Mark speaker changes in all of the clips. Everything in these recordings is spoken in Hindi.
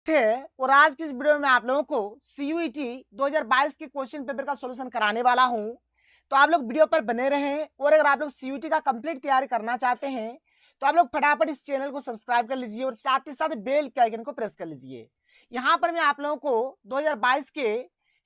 Speaker 1: थे और आज की इस वीडियो में आप लोगों को सीयूईटी 2022 के क्वेश्चन पेपर का सॉल्यूशन कराने वाला हूं। तो आप लोग वीडियो पर बने रहें और अगर आप लोग सीयूईटी का कंप्लीट तैयारी करना चाहते हैं तो आप लोग फटाफट इस चैनल को सब्सक्राइब कर लीजिए और साथ ही साथ बेल के आइकन को प्रेस कर लीजिए। यहाँ पर मैं आप लोगों को 2022 के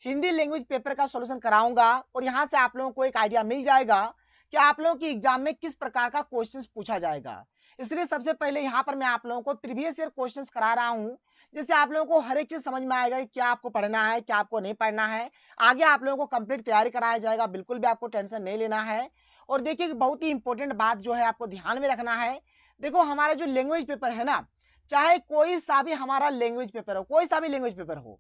Speaker 1: हिंदी लैंग्वेज पेपर का सॉल्यूशन कराऊंगा और यहाँ से आप लोगों को एक आइडिया मिल जाएगा कि आप लोगों की एग्जाम में किस प्रकार का क्वेश्चंस पूछा जाएगा। इसलिए सबसे पहले यहाँ पर मैं आप लोगों को प्रीवियस ईयर क्वेश्चंस करा रहा हूँ, जिससे आप लोगों को हर एक चीज समझ में आएगा कि क्या आपको पढ़ना है, क्या आपको नहीं पढ़ना है। आगे आप लोगों को कंप्लीट तैयारी कराया जाएगा, बिल्कुल भी आपको टेंशन नहीं लेना है। और देखिए बहुत ही इंपॉर्टेंट बात जो है आपको ध्यान में रखना है। देखो हमारा जो लैंग्वेज पेपर है ना, चाहे कोई सा भी हमारा लैंग्वेज पेपर हो, कोई सा भी लैंग्वेज पेपर हो,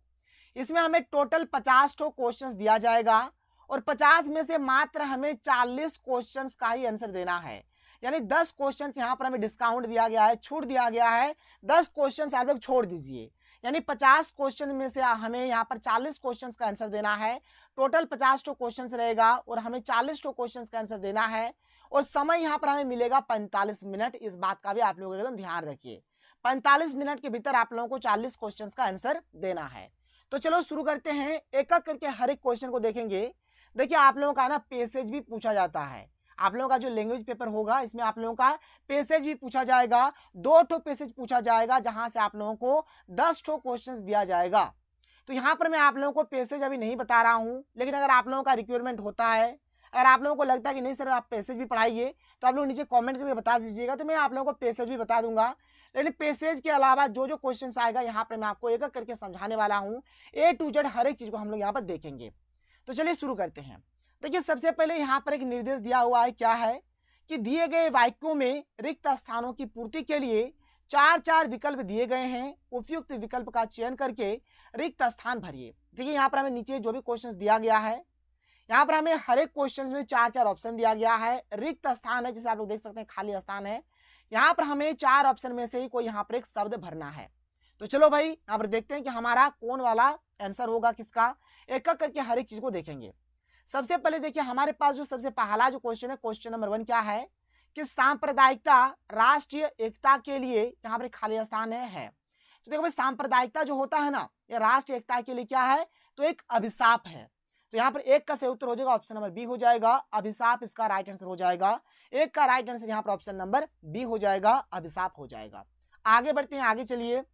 Speaker 1: इसमें हमें टोटल 50 ठो क्वेश्चंस दिया जाएगा और 50 में से मात्र हमें 40 क्वेश्चंस का ही आंसर देना है। यानी 10 क्वेश्चंस यहाँ पर हमें डिस्काउंट दिया गया है, छूट दिया गया है। 10 क्वेश्चंस आप लोग छोड़ दीजिए, यानी 50 क्वेश्चन में से हमें यहाँ पर 40 क्वेश्चंस का आंसर देना है। टोटल 50 टो क्वेश्चंस रहेगा और हमें 40 टो क्वेश्चंस का आंसर देना है और समय यहाँ पर हमें मिलेगा 45 मिनट। इस बात का भी आप लोग एकदम ध्यान रखिए, 45 मिनट के भीतर आप लोगों को 40 क्वेश्चंस का आंसर देना है। तो चलो शुरू करते हैं, एक एक करके हर एक क्वेश्चन को देखेंगे। देखिए आप लोगों का ना पैसेज भी पूछा जाता है। आप लोगों का जो लैंग्वेज पेपर होगा इसमें आप लोगों का पैसेज भी पूछा जाएगा। 2 ठो पैसेज पूछा जाएगा जहां से आप लोगों को 10 ठो क्वेश्चंस दिया जाएगा। तो यहाँ पर मैं आप लोगों को पैसेज अभी नहीं बता रहा हूँ, लेकिन अगर आप लोगों का रिक्वायरमेंट होता है, अगर आप लोगों को लगता है कि नहीं सर आप पैसेज भी पढ़ाइए, तो आप लोग नीचे कमेंट करके बता दीजिएगा, तो मैं आप लोगों को पैसेज भी बता दूंगा। लेकिन पैसेज के अलावा जो जो क्वेश्चन आएगा यहाँ पर मैं आपको एक एक करके समझाने वाला हूँ। ए टू जेड हर एक चीज को हम लोग यहाँ पर देखेंगे। तो चलिए शुरू करते हैं। देखिए सबसे पहले यहाँ पर एक निर्देश दिया हुआ है, क्या है कि दिए गए वाक्यों में रिक्त स्थानों की पूर्ति के लिए 4 विकल्प दिए गए हैं, उपयुक्त विकल्प का चयन करके रिक्त स्थान भरिए। देखिए यहाँ पर हमें नीचे जो भी क्वेश्चन दिया गया है, यहाँ पर हमें हर एक क्वेश्चन में 4 ऑप्शन दिया गया है। रिक्त स्थान है, जिसे आप लोग देख सकते हैं खाली स्थान है। यहाँ पर हमें 4 ऑप्शन में से ही कोई यहाँ पर एक शब्द भरना है। तो चलो भाई यहाँ पर देखते हैं कि हमारा कौन वाला आंसर होगा किसका। एक एक करके हर एक चीज को देखेंगे। सबसे पहले देखिए हमारे पास जो सबसे पहला जो क्वेश्चन है, क्वेश्चन नंबर 1 क्या है कि सांप्रदायिकता राष्ट्रीय एकता के लिए यहाँ पर खाली स्थान है। तो देखो भाई सांप्रदायिकता जो होता है ना, ये राष्ट्रीय एकता के लिए क्या है, तो एक अभिशाप है। तो यहाँ पर एक का सही उत्तर हो जाएगा ऑप्शन नंबर बी हो जाएगा, अभिशाप इसका राइट आंसर हो जाएगा। एक का राइट आंसर यहाँ पर ऑप्शन नंबर बी हो जाएगा, अभिशाप हो जाएगा। आगे बढ़ते हैं, आगे चलिए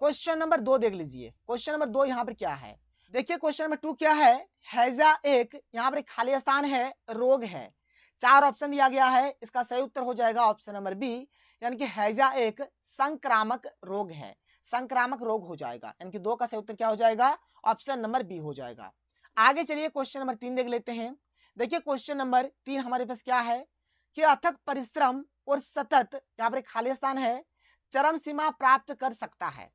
Speaker 1: क्वेश्चन नंबर 2 देख लीजिए। क्वेश्चन नंबर 2 यहाँ पर क्या है, देखिए क्वेश्चन नंबर 2 क्या है, हैजा एक यहाँ पर खाली स्थान है, रोग है। 4 ऑप्शन दिया गया है, इसका सही उत्तर हो जाएगा ऑप्शन नंबर बी, यानी कि हैजा एक संक्रामक रोग है, संक्रामक रोग हो जाएगा। यानी कि 2 का सही उत्तर क्या हो जाएगा, ऑप्शन नंबर बी हो जाएगा। आगे चलिए क्वेश्चन नंबर 3 देख लेते हैं। देखिए क्वेश्चन नंबर 3 हमारे पास क्या है कि अथक परिश्रम और सतत यहाँ पर खाली स्थान है, चरम सीमा प्राप्त कर सकता है।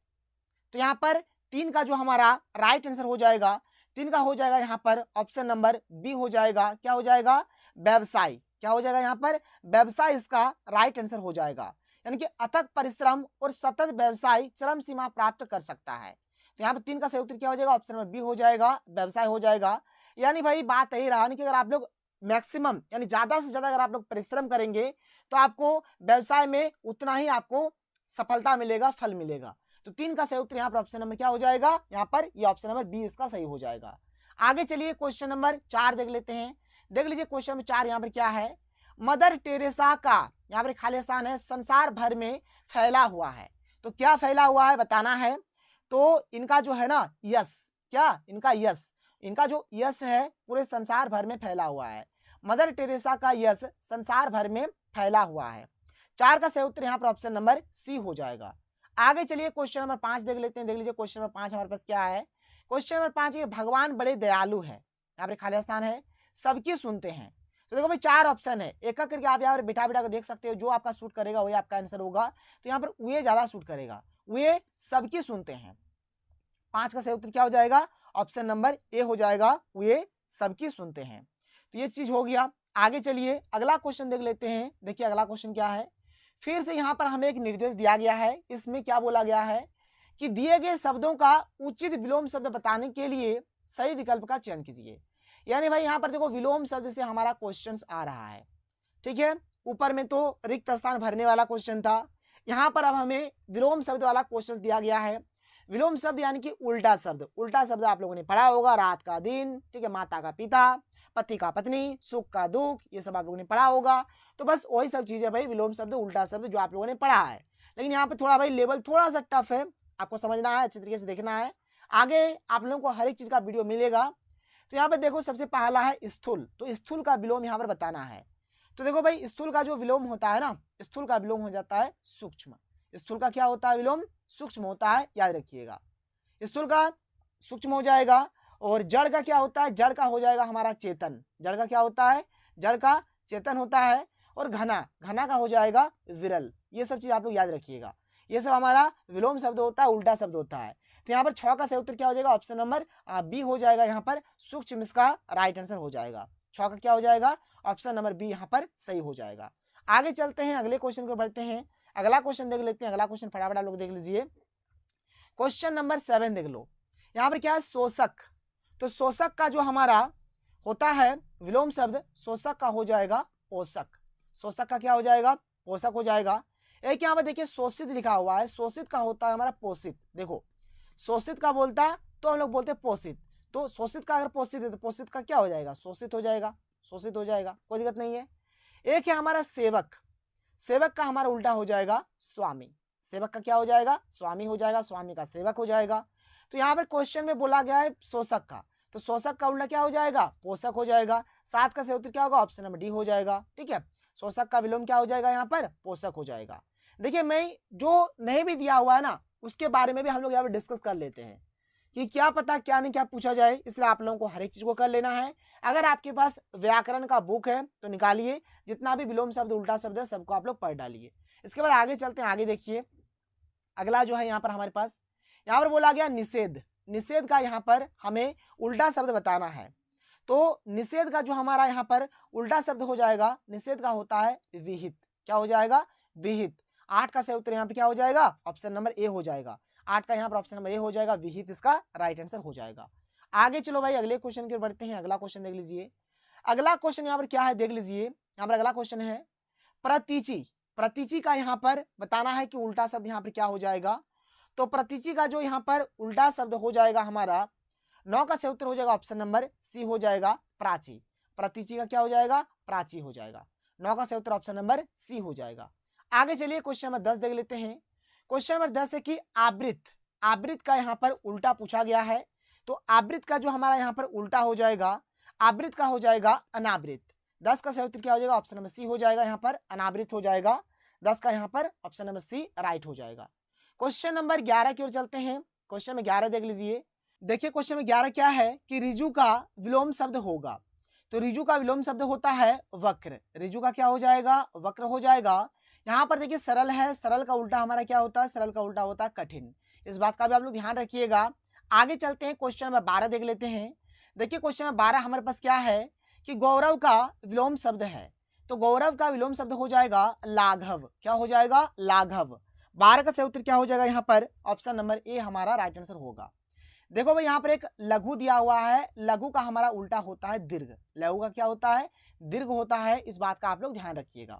Speaker 1: तो यहाँ पर 3 का जो हमारा राइट आंसर हो जाएगा, 3 का हो जाएगा यहाँ पर ऑप्शन नंबर बी हो जाएगा। क्या हो जाएगा, व्यवसाय। क्या हो जाएगा यहाँ पर, व्यवसाय इसका राइट आंसर हो जाएगा। यानी कि अथक परिश्रम और सतत व्यवसाय चरम सीमा प्राप्त कर सकता है। तो यहाँ पर 3 का सही उत्तर क्या हो जाएगा, ऑप्शन नंबर बी हो जाएगा, व्यवसाय हो जाएगा। यानी भाई बात यही रहा कि अगर आप लोग मैक्सिमम यानी ज्यादा से ज्यादा अगर आप लोग परिश्रम करेंगे तो आपको व्यवसाय में उतना ही आपको सफलता मिलेगा, फल मिलेगा। तो 3 का सही उत्तर यहाँ पर ऑप्शन नंबर क्या हो जाएगा, यहाँ पर ये ऑप्शन नंबर बी इसका सही हो जाएगा। आगे चलिए क्वेश्चन नंबर 4 देख लेते हैं। देख लीजिए क्वेश्चन नंबर 4 यहाँ पर क्या है, मदर टेरेसा का यहाँ पर खाली स्थान है, संसार भर में फैला हुआ है। तो क्या फैला हुआ है बताना है। तो इनका जो है ना यश, क्या इनका यश, इनका जो यश है पूरे संसार भर में फैला हुआ है। मदर टेरेसा का यश संसार भर में फैला हुआ है। 4 का सही उत्तर यहाँ पर ऑप्शन नंबर सी हो जाएगा। आगे चलिए क्वेश्चन नंबर 5 देख लेते हैं। देख लीजिए क्वेश्चन नंबर 5 हमारे पास क्या है, क्वेश्चन नंबर 5 ये भगवान बड़े दयालु है, यहाँ पर खाली स्थान है, सबकी सुनते हैं। तो देखो भाई 4 ऑप्शन है, एक एक करके आप यहाँ पर बिठा बिठा कर देख सकते हो, जो आपका सूट करेगा वही आपका आंसर होगा। तो यहाँ पर वे ज्यादा सूट करेगा, वे सबकी सुनते हैं। 5 का सही उत्तर क्या हो जाएगा, ऑप्शन नंबर ए हो जाएगा, वे सबकी सुनते हैं। तो ये चीज हो गया। आगे चलिए अगला क्वेश्चन देख लेते हैं। देखिए अगला क्वेश्चन क्या है, फिर से यहाँ पर हमें एक निर्देश दिया गया है। इसमें क्या बोला गया है कि दिए गए शब्दों का उचित विलोम शब्द बताने के लिए सही विकल्प का चयन कीजिए। यानी भाई यहाँ पर देखो विलोम शब्द से हमारा क्वेश्चन आ रहा है, ठीक है। ऊपर में तो रिक्त स्थान भरने वाला क्वेश्चन था, यहाँ पर अब हमें विलोम शब्द वाला क्वेश्चन दिया गया है। विलोम शब्द यानी कि उल्टा शब्द। उल्टा शब्द आप लोगों ने पढ़ा होगा, रात का दिन, ठीक है, माता का पिता, पति का पत्नी, सुख का दुख, ये सब आप लोगों ने पढ़ा होगा। तो बस वही सब चीजें भाई विलोम शब्द, उल्टा शब्द जो आप लोगों ने पढ़ा है। लेकिन यहाँ पे थोड़ा भाई लेवल थोड़ा सा टफ है, आपको समझना है, अच्छे तरीके से देखना है। आगे आप लोगों को हर एक चीज का वीडियो मिलेगा। तो यहाँ पे देखो सबसे पहला है स्थूल। तो स्थूल का विलोम यहाँ पर बताना है। तो देखो भाई स्थूल का जो विलोम होता है ना, स्थूल का विलोम हो जाता है सूक्ष्म। स्थूल का क्या होता है विलोम? सूक्ष्म होता है, याद रखिएगा। स्थूल का सूक्ष्म हो जाएगा। और जड़ का क्या होता है? जड़ का हो जाएगा हमारा चेतन। जड़ का क्या होता है? जड़ का चेतन होता है। और घना, घना का हो जाएगा विरल। ये सब चीज आप लोग याद रखिएगा। ये सब हमारा विलोम शब्द होता है, उल्टा शब्द होता है। तो यहाँ पर 6 का सही उत्तर क्या हो जाएगा? ऑप्शन नंबर बी हो जाएगा। यहाँ पर सूक्ष्म इसका राइट आंसर हो जाएगा। 6 का क्या हो जाएगा? ऑप्शन नंबर बी यहाँ पर सही हो जाएगा। आगे चलते हैं, अगले क्वेश्चन को बढ़ते हैं। अगला क्वेश्चन देख लेते हैं। अगला क्वेश्चन फटाफट आप लोग देख लीजिए। क्वेश्चन नंबर 7 देख लो। यहाँ पर क्या है? शोषक। तो शोषक का जो हमारा होता है विलोम शब्द, शोषक का हो जाएगा पोषक। शोषक का क्या हो जाएगा? पोषक हो जाएगा। एक यहाँ पर देखिए शोषित लिखा हुआ है, शोषित का होता है हमारा पोषित। देखो शोषित का बोलता तो हम लोग बोलते हैं पोषित। तो शोषित का अगर पोषित है तो पोषित का क्या हो जाएगा? शोषित हो जाएगा। शोषित हो जाएगा, कोई दिक्कत नहीं है। एक है हमारा सेवक। सेवक का हमारा उल्टा हो जाएगा स्वामी। सेवक का क्या हो जाएगा? स्वामी हो जाएगा। स्वामी का सेवक हो जाएगा। तो यहाँ पर क्वेश्चन में बोला गया है शोषक का, तो शोषक का उल्टा क्या हो जाएगा? पोषक हो जाएगा। 7 का सही उत्तर क्या होगा? ऑप्शन नंबर डी हो जाएगा। ठीक है, शोषक का विलोम क्या हो जाएगा? यहाँ पर पोषक हो जाएगा। देखिए मैं जो नहीं भी दिया हुआ है ना उसके बारे में भी हम लोग यहाँ पर डिस्कस कर लेते हैं कि क्या पता क्या नहीं क्या पूछा जाए, इसलिए आप लोगों को हर एक चीज को कर लेना है। अगर आपके पास व्याकरण का बुक है तो निकालिए, जितना भी विलोम शब्द उल्टा शब्द है सबको आप लोग पढ़ डालिए। इसके बाद आगे चलते हैं। आगे देखिए अगला जो है यहाँ पर हमारे पास, यहाँ पर बोला गया निषेध। निषेध का यहाँ पर हमें उल्टा शब्द बताना है। तो निषेध का जो हमारा यहाँ पर उल्टा शब्द हो जाएगा, निषेध का होता है विहित। क्या हो जाएगा? विहित। 8 का सही उत्तर यहाँ पे क्या हो जाएगा? ऑप्शन नंबर ए हो जाएगा। 8 का यहाँ पर ऑप्शन नंबर ए हो जाएगा, विहित इसका राइट आंसर हो जाएगा। आगे चलो भाई अगले क्वेश्चन की ओर बढ़ते हैं। अगला क्वेश्चन देख लीजिए। अगला क्वेश्चन यहाँ पर क्या है देख लीजिए। यहाँ पर अगला क्वेश्चन है प्रतीचि। प्रतीचि का यहाँ पर बताना है कि उल्टा शब्द यहाँ पर क्या हो जाएगा। तो प्रतीचि का जो यहाँ पर उल्टा शब्द हो जाएगा हमारा, 9 का सही उत्तर हो जाएगा ऑप्शन नंबर सी हो जाएगा, प्राची। प्रतीचि का क्या हो जाएगा? प्राची हो जाएगा। 9 का सही उत्तर ऑप्शन नंबर सी हो जाएगा। आगे चलिए क्वेश्चन नंबर 10 देख लेते हैं। क्वेश्चन नंबर 10 है कि आवृत। आवृत का यहाँ पर उल्टा पूछा गया है। तो आवृत का जो हमारा यहाँ पर उल्टा हो जाएगा, आवृत का हो जाएगा अनावृत। 10 का सही उत्तर क्या हो जाएगा? ऑप्शन नंबर सी हो जाएगा, यहाँ पर अनावृत हो जाएगा। 10 का यहाँ पर ऑप्शन नंबर सी राइट हो जाएगा। क्वेश्चन नंबर 11 की ओर चलते हैं। क्वेश्चन नंबर 11 देख लीजिए। देखिए क्वेश्चन नंबर 11 क्या है कि रिजु का विलोम शब्द होगा। तो रिजु का विलोम शब्द होता है वक्र। रिजु का क्या हो जाएगा? वक्र हो जाएगा। यहाँ पर देखिए सरल है, सरल का उल्टा हमारा क्या होता है? सरल का उल्टा होता है कठिन। इस बात का भी आप लोग ध्यान रखिएगा। आगे चलते हैं, क्वेश्चन नंबर 12 देख लेते हैं। देखिए क्वेश्चन नंबर 12 हमारे पास क्या है कि गौरव का विलोम शब्द है। तो गौरव का विलोम शब्द हो जाएगा लाघव। क्या हो जाएगा? लाघव। 12 का सही उत्तर क्या हो जाएगा? यहाँ पर ऑप्शन नंबर ए हमारा राइट आंसर होगा। देखो भाई यहाँ पर एक लघु दिया हुआ है, लघु का हमारा उल्टा होता है दीर्घ। लघु का क्या होता है? दीर्घ होता है। इस बात का आप लोग ध्यान रखिएगा।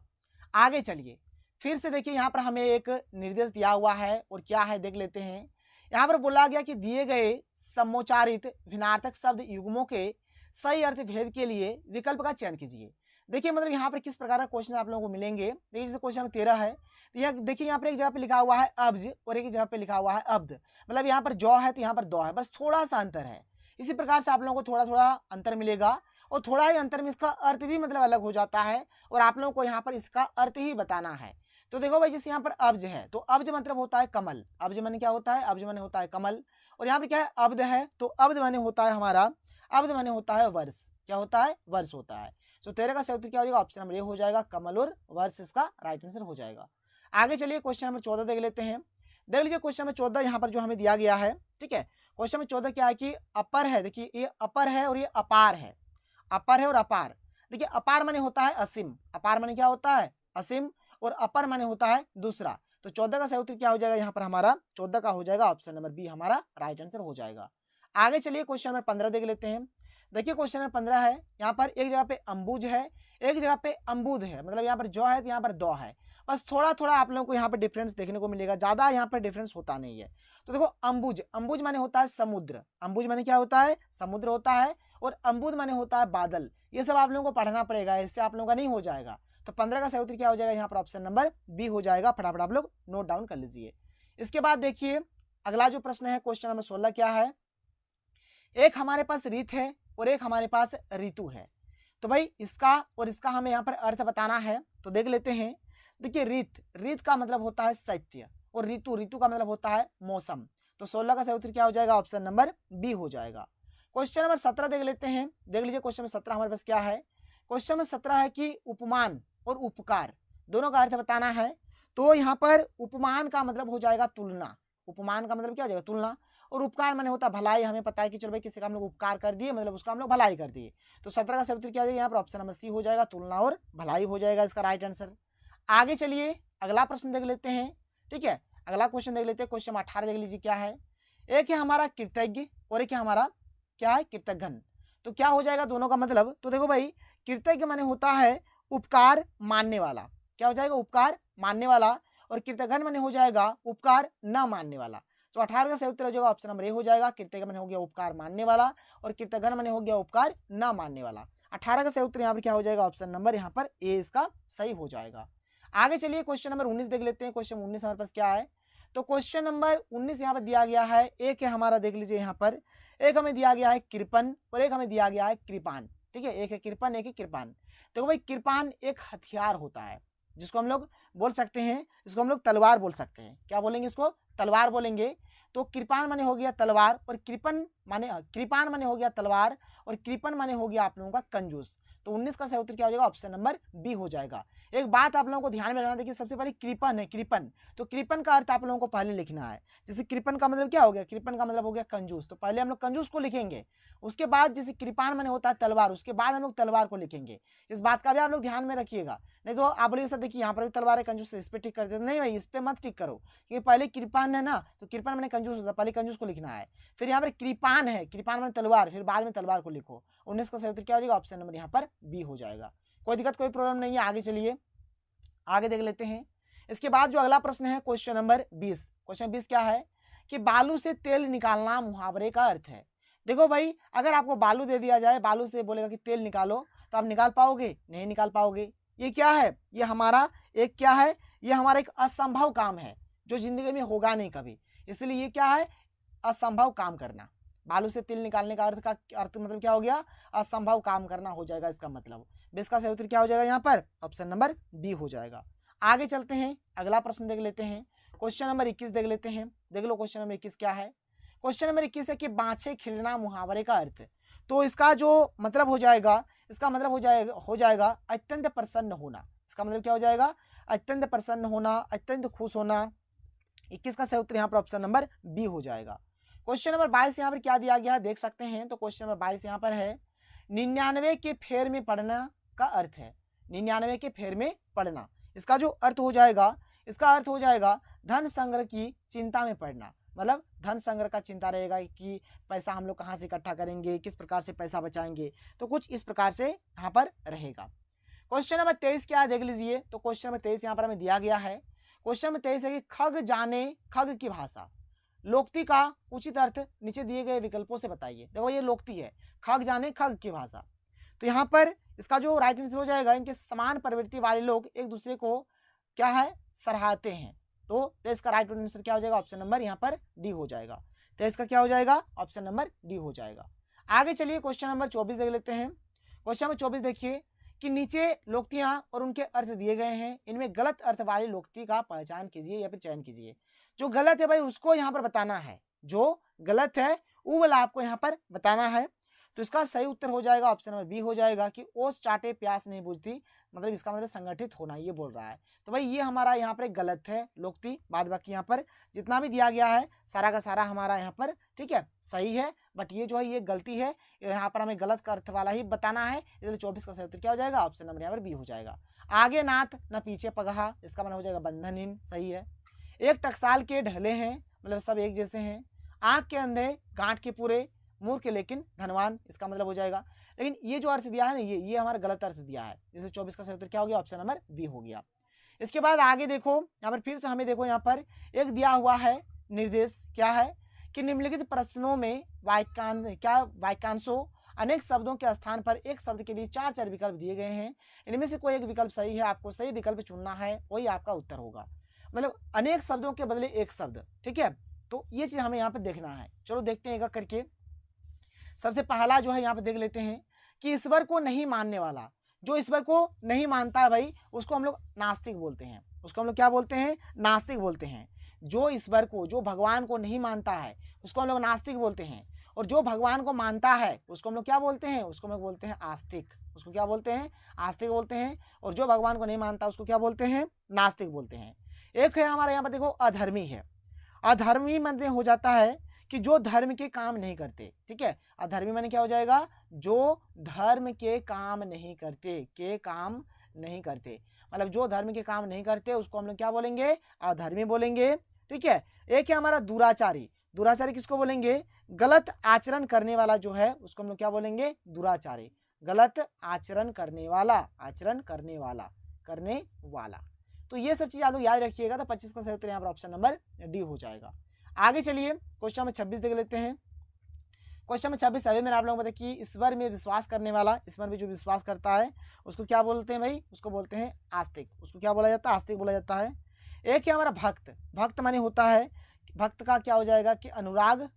Speaker 1: आगे चलिए फिर से देखिए यहाँ पर हमें एक निर्देश दिया हुआ है और क्या है देख लेते हैं। यहाँ पर बोला गया कि दिए गए समोच्चारित भिन्नार्थक शब्द युग्मों के सही अर्थ भेद के लिए विकल्प का चयन कीजिए। देखिए मतलब यहाँ पर किस प्रकार का क्वेश्चन आप लोगों को मिलेंगे। देखिए जैसे क्वेश्चन 13 है, देखिए यहाँ पर एक जगह पे लिखा हुआ है अब्ज और एक जगह पे लिखा हुआ है अब्द। मतलब यहाँ पर जौ है तो यहाँ पर दौ है, बस थोड़ा सा अंतर है। इसी प्रकार से आप लोगों को थोड़ा थोड़ा अंतर मिलेगा और थोड़ा ही अंतर में इसका अर्थ भी मतलब अलग हो जाता है और आप लोगों को यहाँ पर इसका अर्थ ही बताना है। तो देखो भाई जैसे यहाँ पर अब्ज है तो अब्ज मतलब होता है कमल। अब्ज माने क्या होता है? अब्ज माने होता है कमल। और यहाँ पे क्या है? अब्द है तो अब्द माने होता है हमारा, अब्द माने होता है वर्ष। क्या होता है? वर्ष होता है। तो 13 का सही उत्तर क्या हो जाएगा? ऑप्शन नंबर ए हो जाएगा, कमल और वर्ष इसका राइट आंसर हो जाएगा। आगे चलिए क्वेश्चन नंबर 14 देख लेते हैं। देख लीजिए क्वेश्चन नंबर 14 यहाँ पर जो हमें दिया गया है। ठीक है, क्वेश्चन नंबर 14 क्या है कि अपर है। देखिए ये अपर है और ये अपार है। अपर है और अपार। देखिए अपार माने होता है असीम। अपार माने क्या होता है? असीम। और अपर माने होता है दूसरा। तो 14 का सही उत्तर क्या हो जाएगा? यहाँ पर हमारा 14 का हो जाएगा, ऑप्शन नंबर बी हमारा राइट आंसर हो जाएगा। आगे चलिए क्वेश्चन नंबर 15 देख लेते हैं। देखिए क्वेश्चन नंबर 15 है, यहाँ पर एक जगह पे अंबुज है, एक जगह पे अम्बुद है, मतलब यहाँ पर जौ है तो यहाँ पर दौ है। बस थोड़ा थोड़ा आप लोगों को यहाँ पर डिफरेंस देखने को मिलेगा, ज्यादा यहाँ पर डिफरेंस होता नहीं है। तो देखो अंबुज, अंबुज माने होता है समुद्र, अंबुज माने क्या होता है, समुद्र होता है, और अम्बुद माने होता है बादल। ये सब आप लोगों को पढ़ना पड़ेगा, इससे आप लोगों का नहीं हो जाएगा। तो 15 का सही उत्तर क्या हो जाएगा, यहाँ पर ऑप्शन नंबर बी हो जाएगा। फटाफट आप लोग नोट डाउन कर लीजिए। इसके बाद देखिए अगला जो प्रश्न है क्वेश्चन नंबर 16 क्या है, एक हमारे पास रीत है और एक हमारे पास ऋतु है। तो भाई इसका और इसका हमें यहाँ पर अर्थ बताना है, तो देख लेते हैं। देखिए रीत, रीत का मतलब होता है शैत्य, और ऋतु, ऋतु का मतलब होता है मौसम। तो 16 का सही उत्तर क्या हो जाएगा, ऑप्शन नंबर बी हो जाएगा। क्वेश्चन नंबर 17 देख लेते हैं। देख लीजिए क्वेश्चन नंबर 17 हमारे पास क्या है। क्वेश्चन नंबर 17 है कि उपमान और उपकार दोनों का अर्थ बताना है। तो यहाँ पर उपमान का मतलब हो जाएगा तुलना, उपमान का मतलब क्या हो जाएगा, तुलना, और उपकार माने होता है भलाई। हमें पता है कि चलो भाई किसी का हम लोग उपकार कर दिए, मतलब उसका हम लोग भलाई कर दिए। तो 17 का सही उत्तर क्या हो जाएगा, यहाँ पर ऑप्शन नंबर सी हो जाएगा, तुलना और भलाई हो जाएगा इसका राइट आंसर। आगे चलिए अगला प्रश्न देख लेते हैं। ठीक है, अगला क्वेश्चन देख लेते हैं। क्वेश्चन 18 देख लीजिए क्या है। एक है हमारा कृतज्ञ और एक है हमारा क्या है, कृतघ्न। तो क्या हो जाएगा दोनों का मतलब, तो देखो भाई कृतज्ञ माने होता है उपकार मानने वाला, क्या हो जाएगा, उपकार मानने वाला, और कृतघ्न माने हो जाएगा उपकार न मानने वाला। तो 18 का सही उत्तर हो जाएगा ऑप्शन नंबर ए हो जाएगा। कृतज्ञ माने हो गया उपकार मानने वाला, और कृतघ्न माने हो गया उपकार न मानने वाला। 18 का सही उत्तर यहाँ पर क्या हो जाएगा, ऑप्शन नंबर यहाँ पर ए इसका सही हो जाएगा। आगे चलिए क्वेश्चन नंबर 19 देख लेते हैं। क्वेश्चन 19 हमारे पास क्या है। तो क्वेश्चन नंबर 19 यहाँ पर दिया गया है, एक है हमारा देख लीजिए यहाँ पर, एक हमें दिया गया है कृपन और एक हमें दिया गया है कृपान। ठीक है, एक है कृपन एक है कृपान। देखो भाई कृपान एक हथियार होता है जिसको हम लोग बोल सकते हैं, इसको हम लोग तलवार बोल सकते हैं। क्या बोलेंगे, इसको तलवार बोलेंगे। तो कृपान माने हो गया तलवार, और कृपन माने, कृपान माने हो गया तलवार, और कृपन माने हो गया आप लोगों का कंजूस। तो 19 का सही उत्तर क्या हो जाएगा, ऑप्शन नंबर बी हो जाएगा। एक बात आप लोगों को ध्यान में रखना, देखिए सबसे पहले कृपन है, कृपन, तो कृपन का अर्थ आप लोगों को पहले लिखना है। जैसे कृपन का मतलब क्या हो गया, कृपन का मतलब हो गया कंजूस, तो पहले हम लोग कंजूस को लिखेंगे, उसके बाद जैसे कृपान माने होता है तलवार, उसके बाद हम लोग तलवार को लिखेंगे। इस बात का भी आप लोग ध्यान में रखिएगा, नहीं तो आप बोलिए सर देखिए यहाँ पर भी तलवार है, कंजूस, इस पे टिक कर देते, नहीं भाई इस पे मत टिक करो, क्योंकि पहले कृपान है ना, तो कृपान माने कंजूस होता है, पहले कंजूस को लिखना है। फिर यहाँ पर कृपान है, कृपान माने तलवार, फिर बाद में तलवार को लिखो। 19 का सही उत्तर क्या हो जाएगा, ऑप्शन नंबर यहाँ पर बी हो जाएगा। कोई दिक्कत कोई प्रॉब्लम नहीं है। आगे चलिए आगे देख लेते हैं। इसके बाद जो अगला प्रश्न है क्वेश्चन नंबर 20। क्वेश्चन 20 क्या है कि बालू से तेल निकालना मुहावरे का अर्थ है। देखो भाई अगर आपको बालू दे दिया जाए, बालू से बोलेगा कि तेल निकालो, तो आप निकाल पाओगे, नहीं निकाल पाओगे। ये क्या है, ये हमारा एक क्या है, ये हमारा एक असंभव काम है जो जिंदगी में होगा नहीं कभी, इसलिए ये क्या है, असंभव काम करना। बालू से तेल निकालने का अर्थ मतलब क्या हो गया, असंभव काम करना हो जाएगा इसका मतलब। इसका सही उत्तर क्या हो जाएगा यहाँ पर, ऑप्शन नंबर बी हो जाएगा। आगे चलते हैं, अगला प्रश्न देख लेते हैं। क्वेश्चन नंबर 21 देख लेते हैं। देख लो क्वेश्चन नंबर 21 क्या है। क्वेश्चन नंबर 21 है कि बाछे खिलना मुहावरे का अर्थ। तो इसका जो मतलब हो जाएगा, इसका मतलब हो जाएगा अत्यंत प्रसन्न होना। इसका मतलब क्या हो जाएगा, अत्यंत प्रसन्न होना, अत्यंत खुश होना। 21 का सही उत्तर यहाँ पर ऑप्शन नंबर बी हो जाएगा। क्वेश्चन नंबर 22 यहाँ पर क्या दिया गया है देख सकते हैं। तो क्वेश्चन नंबर 22 यहाँ पर है 99 के फेर में पढ़ना का अर्थ है। 99 के फेर में पढ़ना, इसका जो अर्थ हो जाएगा, इसका अर्थ हो जाएगा धन संग्रह की चिंता में पढ़ना। मतलब धन संग्रह का चिंता रहेगा कि पैसा हम लोग कहाँ से इकट्ठा करेंगे, किस प्रकार से पैसा बचाएंगे, तो कुछ इस प्रकार से यहाँ पर रहेगा। क्वेश्चन नंबर 23 क्या है देख लीजिए। तो क्वेश्चन नंबर 23 यहाँ पर हमें दिया गया है। क्वेश्चन नंबर 23 है कि खग जाने खग की भाषा, लोक्ति का उचित अर्थ नीचे दिए गए विकल्पों से बताइए। देखो ये लोक्ति है, खग जाने खग की भाषा। तो यहाँ पर इसका जो राइट आंसर हो जाएगा, इनके समान प्रवृत्ति वाले लोग एक दूसरे को क्या है, सराहते हैं। तो इसका राइट आंसर क्या हो जाएगा, ऑप्शन नंबर यहाँ पर डी हो जाएगा। तो इसका क्या हो जाएगा, ऑप्शन नंबर डी हो जाएगा। आगे चलिए क्वेश्चन नंबर 24 देख लेते हैं। क्वेश्चन नंबर 24 देखिए कि नीचे लोक्तियां और उनके अर्थ दिए गए हैं, इनमें गलत अर्थ वाली लोक्ति का पहचान कीजिए या फिर चयन कीजिए। जो गलत है भाई उसको यहाँ पर बताना है, जो गलत है वो वाला आपको यहाँ पर बताना है। तो इसका सही उत्तर हो जाएगा ऑप्शन नंबर बी हो जाएगा कि ओस चाटे प्यास नहीं बुझती, मतलब इसका मतलब संगठित होना ये बोल रहा है। तो भाई ये हमारा यहाँ पर गलत है लोक्ति, बाद बाकी यहाँ पर जितना भी दिया गया है सारा का सारा हमारा यहाँ पर ठीक है सही है, बट ये जो है ये गलती है, यहाँ पर हमें गलत अर्थ वाला ही बताना है, इसलिए 24 का सही उत्तर क्या हो जाएगा, ऑप्शन नंबर यहाँ पर बी हो जाएगा। आगे नाथ न पीछे पगहा, इसका मतलब हो जाएगा बंधनहीन, सही है। एक टकसाल के ढले हैं, मतलब सब एक जैसे हैं। आँख के अंधे गांठ के पूरे, मूर्ख लेकिन धनवान, इसका मतलब हो जाएगा। लेकिन ये जो अर्थ दिया है ना, ये हमारा गलत अर्थ दिया है, जैसे 24 का सही उत्तर क्या हो गया, ऑप्शन नंबर बी हो गया। इसके बाद आगे देखो, यहाँ पर फिर से हमें देखो, यहाँ पर एक दिया हुआ है निर्देश, क्या है कि निम्नलिखित प्रश्नों में वाक्यांशों अनेक शब्दों के स्थान पर एक शब्द के लिए 4 विकल्प दिए गए हैं, इनमें से कोई एक विकल्प सही है, आपको सही विकल्प चुनना है, वही आपका उत्तर होगा। मतलब अनेक शब्दों के बदले एक शब्द, ठीक है, तो ये चीज हमें यहाँ पे देखना है। चलो देखते हैं एक करके। सबसे पहला जो है यहाँ पे देख लेते हैं कि ईश्वर को नहीं मानने वाला, जो ईश्वर को नहीं मानता है भाई, उसको हम लोग नास्तिक बोलते हैं, उसको हम लोग क्या बोलते हैं, नास्तिक बोलते हैं। जो ईश्वर को, जो भगवान को नहीं मानता है, उसको हम लोग नास्तिक बोलते हैं। और जो भगवान को मानता है उसको हम लोग क्या बोलते हैं, उसको हम लोग बोलते हैं आस्तिक, उसको क्या बोलते हैं, आस्तिक बोलते हैं। और जो भगवान को नहीं मानता उसको क्या बोलते हैं, नास्तिक बोलते हैं। एक है हमारे यहाँ पर देखो अधर्मी है, अधर्मी माने हो जाता है कि जो धर्म के काम नहीं करते, ठीक है, अधर्मी माने क्या हो जाएगा, जो धर्म के काम नहीं करते, के काम नहीं करते, मतलब जो धर्म के काम नहीं करते उसको हम लोग क्या बोलेंगे, अधर्मी बोलेंगे, ठीक है। एक है हमारा दुराचारी, दुराचारी किसको बोलेंगे, गलत आचरण करने वाला जो है उसको हम लोग क्या बोलेंगे, दुराचारी, गलत आचरण करने वाला, आचरण करने वाला, करने वाला। तो ये सब चीज आप लोग याद रखिएगा। तो 25 का सही उत्तर यहाँ पर ऑप्शन नंबर डी हो जाएगा। आगे चलिए क्वेश्चन नंबर 26 देख लेते हैं। क्वेश्चन नंबर 26 अभी मैंने आप लोगों को बताया कि ईश्वर में विश्वास करने वाला, ईश्वर में जो विश्वास करता है उसको क्या बोलते हैं भाई, उसको बोलते हैं आस्तिक, उसको क्या बोला जाता है, आस्तिक बोला जाता है। एक है हमारा भक्त, भक्त माने होता है, भक्त का क्या हो जाएगा कि अनुराग,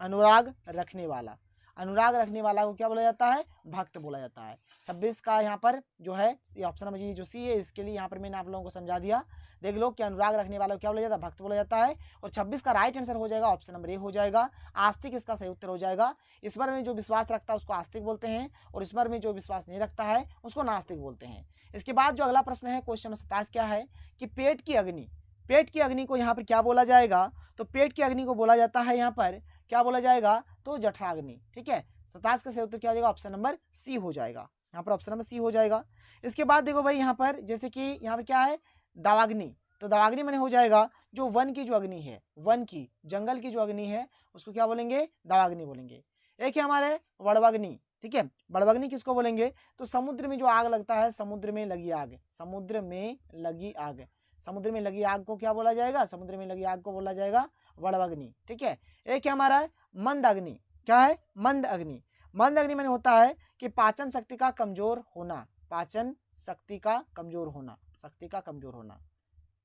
Speaker 1: अनुराग रखने वाला, अनुराग रखने वाला को क्या बोला जाता है, भक्त बोला जाता है। 26 का यहाँ पर जो है ये ऑप्शन नंबर जो सी है, इसके लिए यहाँ पर मैंने आप लोगों को समझा दिया। देख लो कि अनुराग रखने वाला को क्या बोला जाता है, भक्त बोला जाता है। और 26 का राइट आंसर हो जाएगा ऑप्शन नंबर ए हो जाएगा, आस्तिक इसका सही उत्तर हो जाएगा। ईश्वर में जो विश्वास रखता है उसको आस्तिक बोलते हैं, और ईश्वर में जो विश्वास नहीं रखता है उसको नास्तिक बोलते हैं। इसके बाद जो अगला प्रश्न है क्वेश्चन नंबर 27 क्या है कि पेट की अग्नि, पेट की अग्नि को यहाँ पर क्या बोला जाएगा, तो पेट की अग्नि को बोला जाता है यहाँ पर क्या बोला जाएगा, तो जठराग्नि, ठीक है। 27 का सही उत्तर क्या हो जाएगा, ऑप्शन नंबर सी हो जाएगा, यहाँ पर ऑप्शन नंबर सी हो जाएगा। इसके बाद देखो भाई यहाँ पर जैसे कि यहाँ पर क्या है दावाग्नि, तो दावाग्नि मैंने हो जाएगा जो वन की जो अग्नि है, वन की जंगल की जो अग्नि है उसको क्या बोलेंगे, दावाग्नि बोलेंगे। एक है हमारे वड़वाग्नि, ठीक है, वड़वाग्नि किसको बोलेंगे, तो समुद्र में जो आग लगता है, समुद्र में लगी आग, समुद्र में लगी आग, समुद्र में लगी आग को क्या बोला जाएगा, समुद्र में लगी आग को बोला जाएगा वड़वाग्नि, ठीक है। एक है हमारा मंद अग्नि, क्या है, मंद अग्नि, मंद अग्नि में होता है कि पाचन शक्ति का कमजोर होना, पाचन शक्ति का कमजोर होना, शक्ति का कमजोर होना,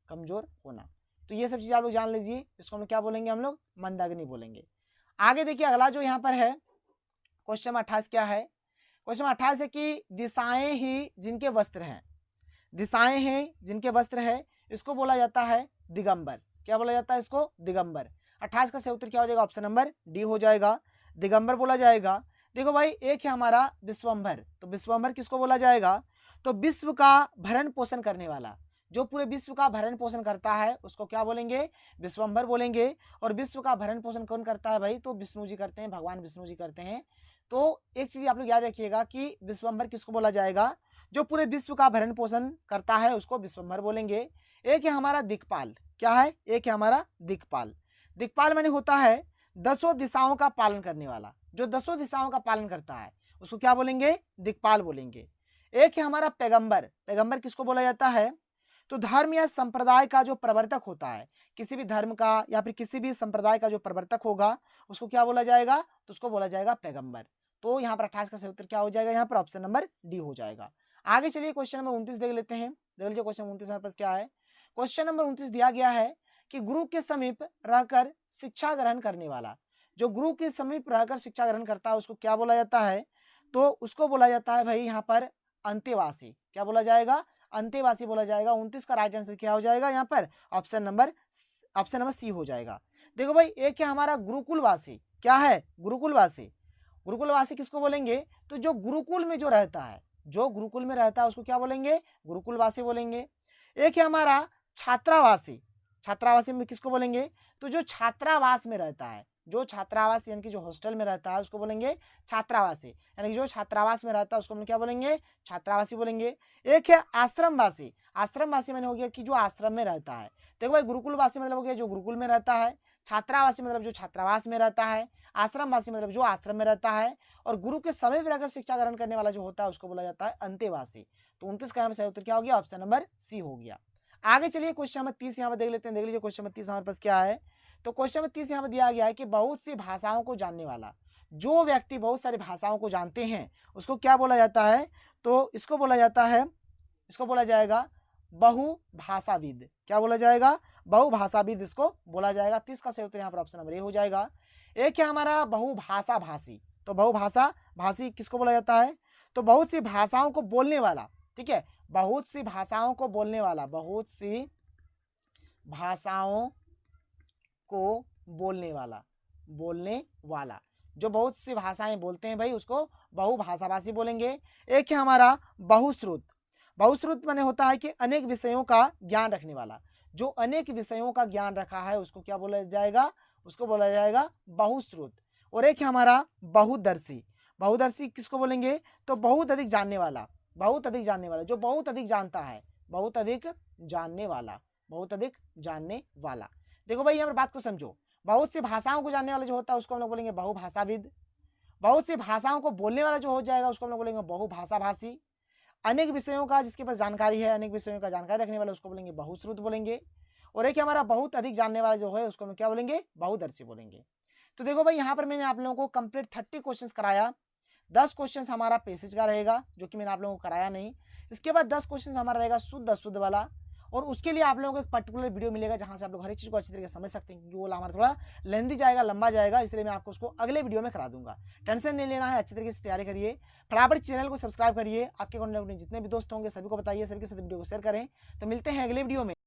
Speaker 1: कमजोर होना। तो ये सब चीज आप लोग जान लीजिए, इसको हम क्या बोलेंगे, हम लोग मंद अग्नि बोलेंगे। आगे देखिए अगला जो यहाँ पर है क्वेश्चन 28 क्या है, क्वेश्चन 28 है कि दिशाएं ही जिनके वस्त्र हैं, दिशाएं हैं जिनके वस्त्र है इसको बोला जाता है दिगंबर, क्या बोला जाता है इसको, दिगंबर। 28 का सही उत्तर क्या हो जाएगा, ऑप्शन नंबर डी हो जाएगा, दिगंबर बोला जाएगा। देखो भाई एक है हमारा विश्वम्भर, तो विश्वम्भर किसको बोला जाएगा, तो विश्व का भरण पोषण करने वाला, जो पूरे विश्व का भरण पोषण करता है उसको क्या बोलेंगे, विश्वम्भर बोलेंगे। और विश्व का भरण पोषण कौन करता है भाई, तो विष्णु जी करते हैं, भगवान विष्णु जी करते हैं। तो एक चीज आप लोग याद रखिएगा कि विश्वम्भर किसको बोला जाएगा, जो पूरे विश्व का भरण पोषण करता है उसको विश्वम्भर बोलेंगे। एक है हमारा दिक्पाल, क्या है, एक है हमारा दिक्पाल, दिक्पाल माने होता है 10 दिशाओं का पालन करने वाला, जो 10 दिशाओं का पालन करता है उसको क्या बोलेंगे, दिक्पाल बोलेंगे। एक है हमारा पैगंबर, पैगंबर किसको बोला जाता है, तो धर्म या संप्रदाय का जो प्रवर्तक होता है, किसी भी धर्म का या फिर किसी भी संप्रदाय का जो प्रवर्तक होगा उसको क्या बोला जाएगा, तो उसको बोला जाएगा पैगंबर। तो यहाँ पर 28 का सही उत्तर क्या हो जाएगा, यहाँ पर ऑप्शन नंबर डी हो जाएगा। आगे चलिए क्वेश्चन नंबर 29 देख लेते हैं। देख लीजिए क्वेश्चन 29 पर क्या है, क्वेश्चन नंबर 29 दिया गया है कि गुरु के समीप रहकर शिक्षा ग्रहण करने वाला, जो गुरु के समीप रहकर शिक्षा ग्रहण करता है उसको क्या बोला जाता है, तो उसको बोला जाता है भाई यहाँ पर अंतेवासी, क्या बोला जाएगा, अंतेवासी बोला जाएगा। 29 का राइट आंसर क्या हो जाएगा, यहाँ पर ऑप्शन नंबर सी हो जाएगा। देखो भाई एक है हमारा गुरुकुलवासी, क्या है, गुरुकुलवासी, गुरुकुलवासी किसको बोलेंगे, तो जो गुरुकुल में जो रहता है, जो गुरुकुल में रहता है उसको क्या बोलेंगे, गुरुकुलवासी बोलेंगे। एक है हमारा छात्रावासी, छात्रावासी में किसको बोलेंगे? तो जो छात्रावास में रहता है, जो छात्रावास यानी कि जो हॉस्टल में रहता है उसको बोलेंगे छात्रावासी, यानी कि जो छात्रावास में रहता है उसको हम क्या बोलेंगे? छात्रावासी बोलेंगे। एक है आश्रमवासी। आश्रमवासी मैंने हो गया कि जो आश्रम में रहता है। देखो भाई, गुरुकुलवासी मतलब हो गया जो गुरुकुल में रहता है, छात्रावासी मतलब जो छात्रावास में रहता है, आश्रमवासी मतलब जो आश्रम में रहता है, और गुरु के समय भी रहकर शिक्षा ग्रहण करने वाला जो होता है उसको बोला जाता है अंतेवासी। तो 29 का यहाँ सही उत्तर क्या हो गया? ऑप्शन नंबर सी हो गया। आगे चलिए क्वेश्चन नंबर 30 यहाँ पर देख लेते हैं। देख लीजिए क्वेश्चन नंबर 30 हमारे पास क्या है। तो क्वेश्चन नंबर 30 यहाँ पर दिया गया है कि बहुत सी भाषाओं को जानने वाला, जो व्यक्ति बहुत सारी भाषाओं को जानते हैं उसको क्या बोला जाता है? तो इसको बोला जाता है, इसको बोला जाएगा बहुभाषाविद। क्या बोला जाएगा? बहुभाषाविद इसको बोला जाएगा। 30 का सही उत्तर यहाँ पर ऑप्शन नंबर ए हो जाएगा। एक है हमारा बहुभाषा भाषी। तो बहुभाषा भाषी किसको बोला जाता है? तो बहुत सी भाषाओं को बोलने वाला, ठीक है, बहुत सी भाषाओं को बोलने वाला, बहुत सी भाषाओं को बोलने वाला, बोलने वाला, जो बहुत सी भाषाएं बोलते हैं भाई उसको बहुभाषाभाषी बोलेंगे। एक है हमारा बहुश्रुत। बहुश्रुत माने होता है कि अनेक विषयों का ज्ञान रखने वाला, जो अनेक विषयों का ज्ञान रखा है उसको क्या बोला जाएगा? उसको बोला जाएगा बहुश्रुत। और एक है हमारा बहुदर्शी। बहुदर्शी किसको बोलेंगे? तो बहुत अधिक जानने वाला, बहुत अधिक जानने वाला, जो बहुत अधिक जानता है, बहुत अधिक जानने वाला, बहुत अधिक जानने वाला। देखो भाई यहाँ पर बात को समझो, बहुत सी भाषाओं को जानने वाला जो होता है उसको हम लोग बोलेंगे बहुभाषाविद। बहुत सी भाषाओं को बोलने वाला जो हो जाएगा उसको हम लोग बोलेंगे बहुभाषाभाषी। अनेक विषयों का जिसके पास जानकारी है, अनेक विषयों का जानकारी रखने वाला उसको बोलेंगे बहुश्रुत बोलेंगे। और एक हमारा बहुत अधिक जानने वाला जो है उसको हम क्या बोलेंगे? बहुदर्शी बोलेंगे। तो देखो भाई यहाँ पर मैंने आप लोगों को कंप्लीट 30 क्वेश्चंस कराया। 10 क्वेश्चंस हमारा पैसेज का रहेगा जो कि मैंने आप लोगों को कराया नहीं। इसके बाद 10 क्वेश्चंस हमारा रहेगा शुद्ध अशुद्ध वाला, और उसके लिए आप लोगों को एक पर्टिकुलर वीडियो मिलेगा जहां से आप लोग हर एक चीज को अच्छी तरीके से समझ सकते हैं, क्योंकि वो हमारा थोड़ा लेंथी जाएगा, लंबा जाएगा, इसलिए मैं आपको उसको अगले वीडियो में करा दूंगा। टेंशन नहीं लेना है, अच्छी तरीके से तैयारी करिए। फटाफट चैनल को सब्सक्राइब करिए, आपके कॉन्टेक्ट में जितने भी दोस्त होंगे सभी को बताइए, सभी के साथ वीडियो को शेयर करें। तो मिलते हैं अगले वीडियो में।